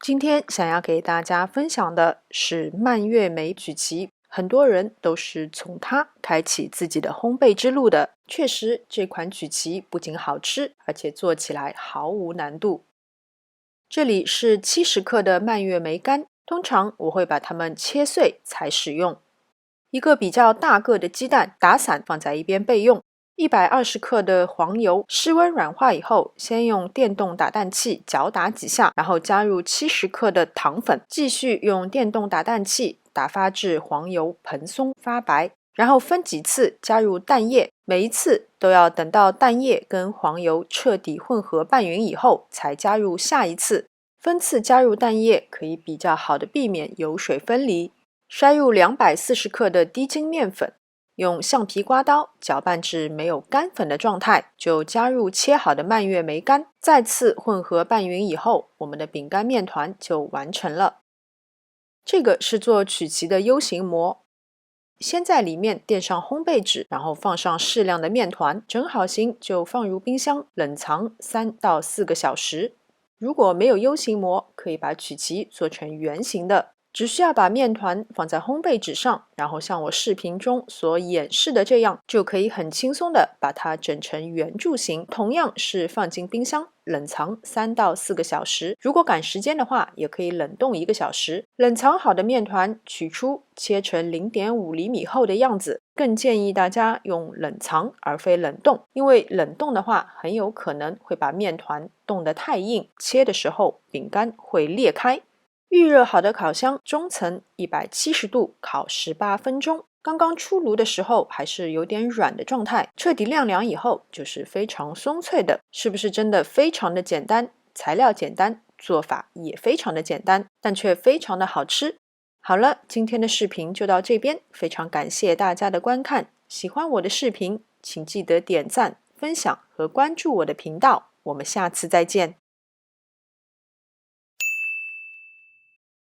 今天想要给大家分享的是蔓越莓曲奇，很多人都是从它开启自己的烘焙之路的。确实，这款曲奇不仅好吃，而且做起来毫无难度。这里是70克的蔓越莓干，通常我会把它们切碎才使用。一个比较大个的鸡蛋打散放在一边备用。120克的黄油室温软化以后，先用电动打蛋器搅打几下，然后加入70克的糖粉，继续用电动打蛋器打发至黄油蓬松发白，然后分几次加入蛋液，每一次都要等到蛋液跟黄油彻底混合拌匀以后才加入下一次。分次加入蛋液可以比较好的避免油水分离。筛入240克的低筋面粉，用橡皮刮刀搅拌至没有干粉的状态，就加入切好的蔓越莓干，再次混合拌匀以后，我们的饼干面团就完成了。这个是做曲奇的 U 型模，先在里面垫上烘焙纸，然后放上适量的面团，整好型就放入冰箱冷藏3到4个小时。如果没有 U 型模，可以把曲奇做成圆形的。只需要把面团放在烘焙纸上，然后像我视频中所演示的这样，就可以很轻松的把它整成圆柱形。同样是放进冰箱冷藏3到4个小时，如果赶时间的话，也可以冷冻1个小时。冷藏好的面团取出，切成0.5厘米厚的样子。更建议大家用冷藏而非冷冻，因为冷冻的话，很有可能会把面团冻得太硬，切的时候饼干会裂开。预热好的烤箱中层170度烤18分钟，刚刚出炉的时候还是有点软的状态，彻底晾凉以后就是非常松脆的。是不是真的非常的简单？材料简单，做法也非常的简单，但却非常的好吃。好了，今天的视频就到这边，非常感谢大家的观看。喜欢我的视频，请记得点赞、分享和关注我的频道。我们下次再见。